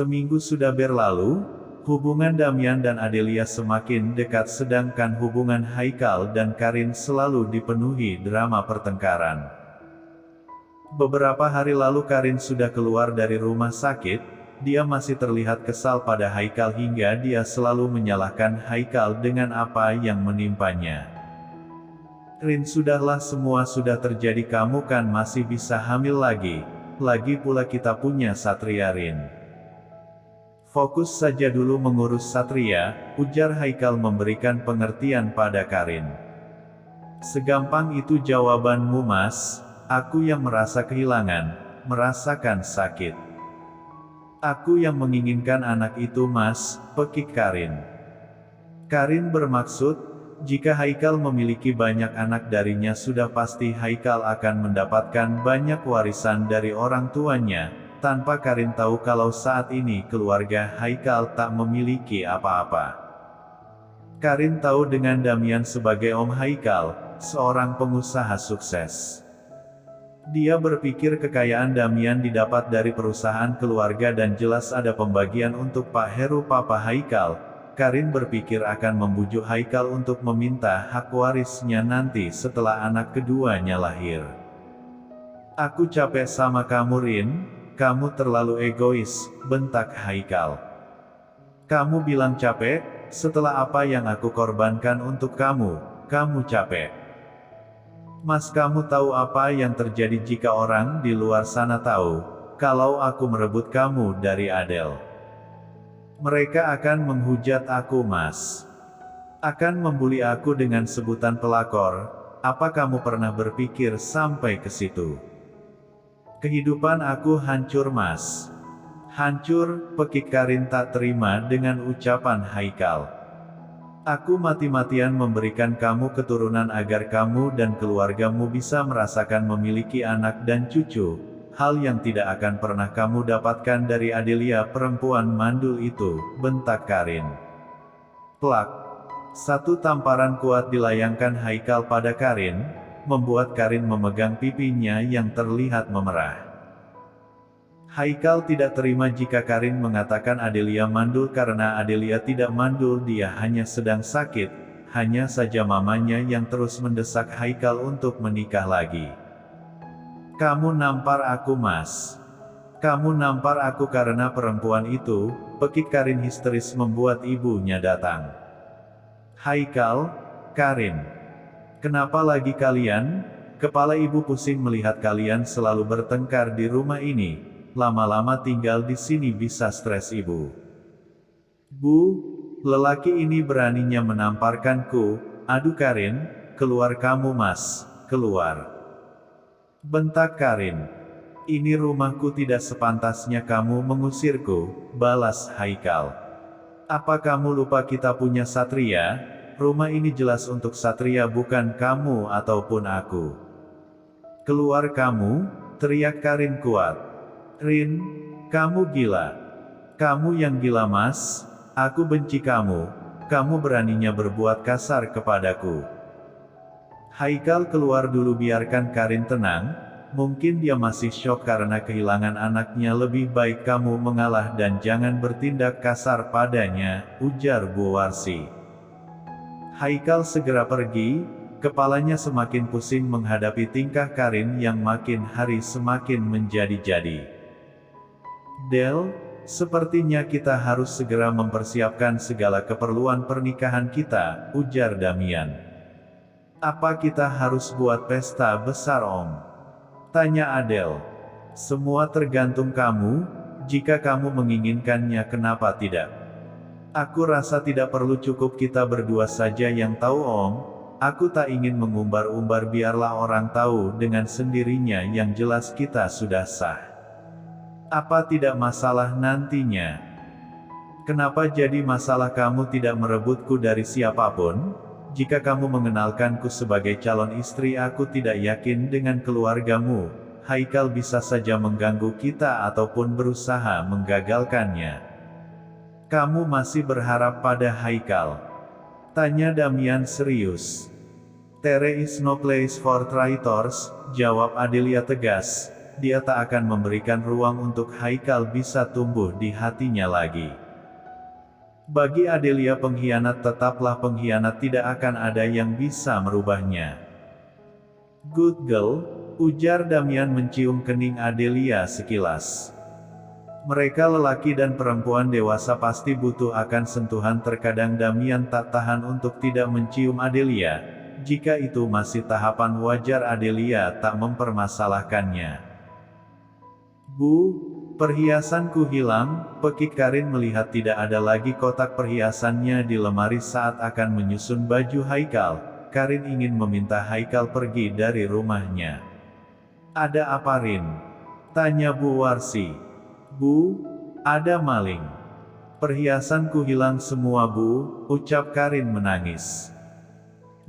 Seminggu sudah berlalu, hubungan Damian dan Adelia semakin dekat sedangkan hubungan Haikal dan Karin selalu dipenuhi drama pertengkaran. Beberapa hari lalu Karin sudah keluar dari rumah sakit, dia masih terlihat kesal pada Haikal hingga dia selalu menyalahkan Haikal dengan apa yang menimpanya. "Rin, sudahlah, semua sudah terjadi, kamu kan masih bisa hamil lagi pula kita punya Satria, Rin. Fokus saja dulu mengurus Satria," ujar Haikal memberikan pengertian pada Karin. "Segampang itu jawabanmu, Mas. Aku yang merasa kehilangan, merasakan sakit. Aku yang menginginkan anak itu, Mas," pekik Karin. Karin bermaksud, jika Haikal memiliki banyak anak darinya sudah pasti Haikal akan mendapatkan banyak warisan dari orang tuanya, tanpa Karin tahu kalau saat ini keluarga Haikal tak memiliki apa-apa. Karin tahu dengan Damian sebagai Om Haikal, seorang pengusaha sukses. Dia berpikir kekayaan Damian didapat dari perusahaan keluarga dan jelas ada pembagian untuk Pak Heru, papa Haikal. Karin berpikir akan membujuk Haikal untuk meminta hak warisnya nanti setelah anak keduanya lahir. "Aku capek sama kamu, Rin. Kamu terlalu egois," bentak Haikal. "Kamu bilang capek, setelah apa yang aku korbankan untuk kamu capek. Mas, kamu tahu apa yang terjadi jika orang di luar sana tahu kalau aku merebut kamu dari Adele? Mereka akan menghujat aku, Mas. Akan membuli aku dengan sebutan pelakor. Apa kamu pernah berpikir sampai ke situ? Kehidupan aku hancur, Mas." "Hancur," pekik Karin tak terima dengan ucapan Haikal. "Aku mati-matian memberikan kamu keturunan agar kamu dan keluargamu bisa merasakan memiliki anak dan cucu, hal yang tidak akan pernah kamu dapatkan dari Adelia, perempuan mandul itu," bentak Karin. Plak. Satu tamparan kuat dilayangkan Haikal pada Karin, membuat Karin memegang pipinya yang terlihat memerah. Haikal tidak terima jika Karin mengatakan Adelia mandul karena Adelia tidak mandul, dia hanya sedang sakit, hanya saja mamanya yang terus mendesak Haikal untuk menikah lagi. "Kamu nampar aku, Mas. Kamu nampar aku karena perempuan itu," pekik Karin histeris membuat ibunya datang. "Haikal, Karin. Kenapa lagi kalian? Kepala ibu pusing melihat kalian selalu bertengkar di rumah ini. Lama-lama tinggal di sini bisa stres ibu." "Bu, lelaki ini beraninya menamparkanku." "Aduh Karin, keluar kamu, Mas, keluar," bentak Karin. "Ini rumahku, tidak sepantasnya kamu mengusirku," balas Haikal. "Apa kamu lupa kita punya Satria? Rumah ini jelas untuk Satria, bukan kamu ataupun aku." "Keluar kamu!" teriak Karin kuat. "Rin, kamu gila. Kamu yang gila, Mas. Aku benci kamu. Kamu beraninya berbuat kasar kepadaku." Haikal keluar dulu, biarkan Karin tenang. Mungkin dia masih syok karena kehilangan anaknya. "Lebih baik kamu mengalah dan jangan bertindak kasar padanya," ujar Bu Warsi. Haikal segera pergi, kepalanya semakin pusing menghadapi tingkah Karin yang makin hari semakin menjadi-jadi. "Del, sepertinya kita harus segera mempersiapkan segala keperluan pernikahan kita," ujar Damian. "Apa kita harus buat pesta besar, Om?" tanya Adele. "Semua tergantung kamu, jika kamu menginginkannya kenapa tidak? Aku rasa tidak perlu, cukup kita berdua saja yang tahu, Om. Aku tak ingin mengumbar-umbar, biarlah orang tahu dengan sendirinya, yang jelas kita sudah sah." "Apa tidak masalah nantinya? Kenapa jadi masalah? Kamu tidak merebutku dari siapapun. Jika kamu mengenalkanku sebagai calon istri, aku tidak yakin dengan keluargamu. Haikal bisa saja mengganggu kita ataupun berusaha menggagalkannya." "Kamu masih berharap pada Haikal?" tanya Damian serius. "There is no place for traitors," jawab Adelia tegas. dia tak akan memberikan ruang untuk Haikal bisa tumbuh di hatinya lagi. Bagi Adelia pengkhianat tetaplah pengkhianat, tidak akan ada yang bisa merubahnya. Good girl, ujar Damian mencium kening Adelia sekilas. Mereka lelaki dan perempuan dewasa pasti butuh akan sentuhan. Terkadang Damian tak tahan untuk tidak mencium Adelia. Jika itu masih tahapan wajar, Adelia tak mempermasalahkannya. Bu, perhiasanku hilang, pekik Karin melihat tidak ada lagi kotak perhiasannya di lemari saat akan menyusun baju Haikal. Karin ingin meminta Haikal pergi dari rumahnya. Ada apa, Rin? Tanya Bu Warsi. Bu, ada maling. Perhiasanku hilang semua, Bu, ucap Karin menangis.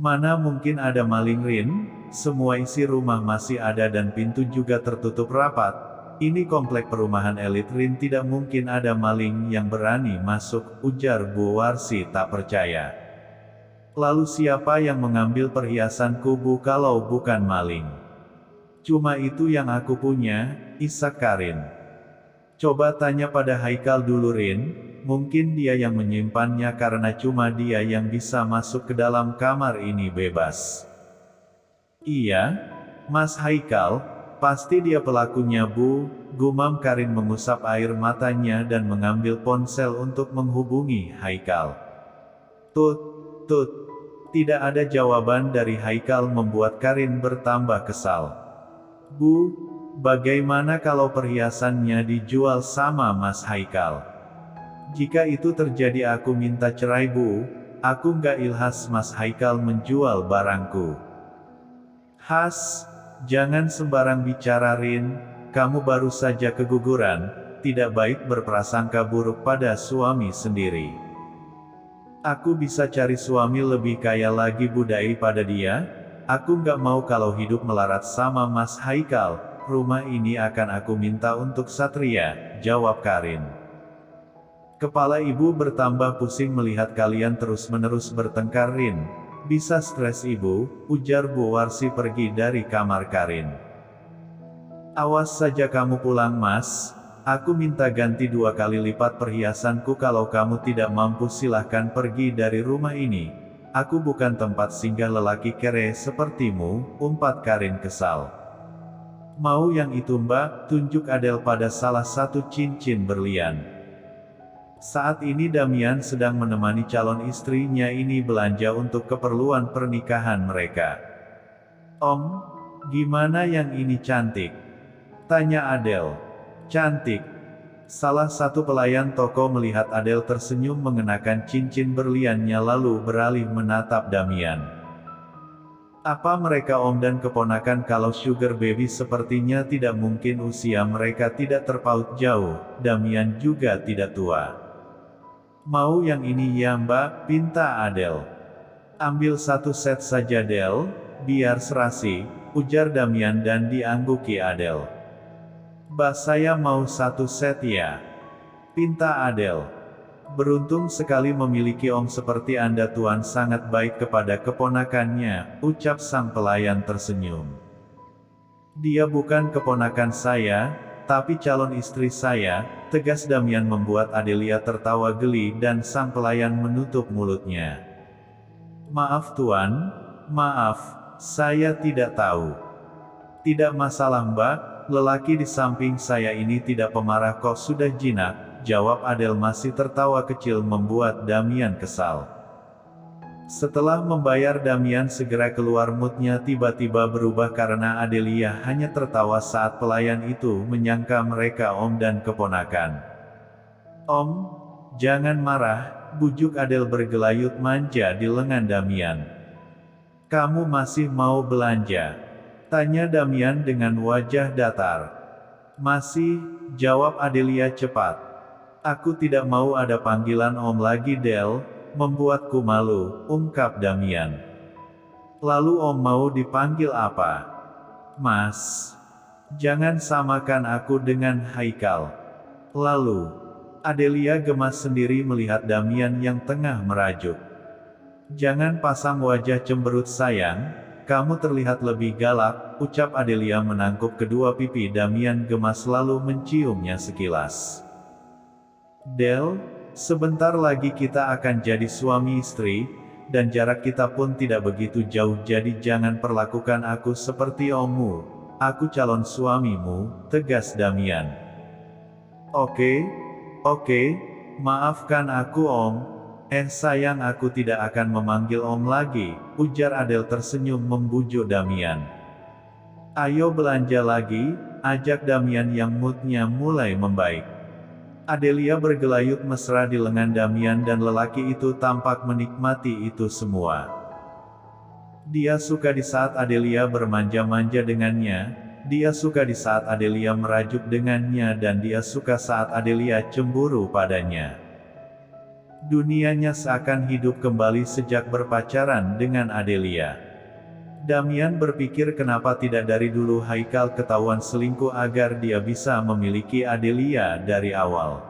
Mana mungkin ada maling, Rin? Semua isi rumah masih ada dan pintu juga tertutup rapat. Ini komplek perumahan elit, Rin, tidak mungkin ada maling yang berani masuk, ujar Bu Warsi tak percaya. Lalu siapa yang mengambil perhiasanku, Bu, kalau bukan maling? Cuma itu yang aku punya, isak Karin. Coba tanya pada Haikal dulu, Rin, mungkin dia yang menyimpannya karena cuma dia yang bisa masuk ke dalam kamar ini bebas. Iya, Mas Haikal, pasti dia pelakunya, Bu, gumam Karin mengusap air matanya dan mengambil ponsel untuk menghubungi Haikal. Tut, tidak ada jawaban dari Haikal membuat Karin bertambah kesal. Bu, bagaimana kalau perhiasannya dijual sama Mas Haikal? Jika itu terjadi aku minta cerai, Bu. Aku nggak ikhlas Mas Haikal menjual barangku. Has, jangan sembarang bicara, Rin. Kamu baru saja keguguran, tidak baik berprasangka buruk pada suami sendiri. Aku bisa cari suami lebih kaya lagi, Bu, daripada dia. Aku nggak mau kalau hidup melarat sama Mas Haikal. Rumah ini akan aku minta untuk Satria, jawab Karin. Kepala ibu bertambah pusing melihat kalian terus-menerus bertengkar, Rin. Bisa stres ibu, ujar Bu Warsi pergi dari kamar Karin. Awas saja kamu pulang, Mas. Aku minta ganti 2 kali lipat perhiasanku. Kalau kamu tidak mampu silahkan pergi dari rumah ini. Aku bukan tempat singgah lelaki kere sepertimu, umpat Karin kesal. Mau yang itu, Mbak, tunjuk Adele pada salah satu cincin berlian. Saat ini Damian sedang menemani calon istrinya ini belanja untuk keperluan pernikahan mereka. Om, gimana yang ini cantik? Tanya Adele. Cantik. Salah satu pelayan toko melihat Adele tersenyum mengenakan cincin berliannya lalu beralih menatap Damian. Apa mereka om dan keponakan kalau sugar baby? Sepertinya tidak mungkin, usia mereka tidak terpaut jauh, Damian juga tidak tua. Mau yang ini ya, Mbak, pinta Adele. Ambil 1 set saja, Del, biar serasi, ujar Damian dan diangguki Adele. Mbak, saya mau 1 set ya, pinta Adele. Beruntung sekali memiliki om seperti Anda, Tuan sangat baik kepada keponakannya, ucap sang pelayan tersenyum. Dia bukan keponakan saya, tapi calon istri saya, tegas Damian membuat Adelia tertawa geli dan sang pelayan menutup mulutnya. Maaf Tuan, maaf, saya tidak tahu. Tidak masalah Mbak, lelaki di samping saya ini tidak pemarah kok, sudah jinak, jawab Adele masih tertawa kecil membuat Damian kesal. Setelah membayar Damian segera keluar, moodnya tiba-tiba berubah karena Adelia hanya tertawa saat pelayan itu menyangka mereka om dan keponakan. Om, jangan marah, bujuk Adele bergelayut manja di lengan Damian. Kamu masih mau belanja? Tanya Damian dengan wajah datar. Masih, jawab Adelia cepat. Aku tidak mau ada panggilan om lagi, Del, membuatku malu, ungkap Damian. Lalu om mau dipanggil apa? Mas. Jangan samakan aku dengan Haikal. Lalu, Adelia gemas sendiri melihat Damian yang tengah merajuk. Jangan pasang wajah cemberut sayang, kamu terlihat lebih galak, ucap Adelia menangkup kedua pipi Damian gemas lalu menciumnya sekilas. Del, sebentar lagi kita akan jadi suami istri, dan jarak kita pun tidak begitu jauh jadi jangan perlakukan aku seperti ommu. Aku calon suamimu, tegas Damian. Oke, maafkan aku om. Sayang aku tidak akan memanggil om lagi, ujar Adele tersenyum membujuk Damian. Ayo belanja lagi, ajak Damian yang moodnya mulai membaik. Adelia bergelayut mesra di lengan Damian dan lelaki itu tampak menikmati itu semua. Dia suka di saat Adelia bermanja-manja dengannya, dia suka di saat Adelia merajuk dengannya dan dia suka saat Adelia cemburu padanya. Dunianya seakan hidup kembali sejak berpacaran dengan Adelia. Damian berpikir kenapa tidak dari dulu Haikal ketahuan selingkuh agar dia bisa memiliki Adelia dari awal.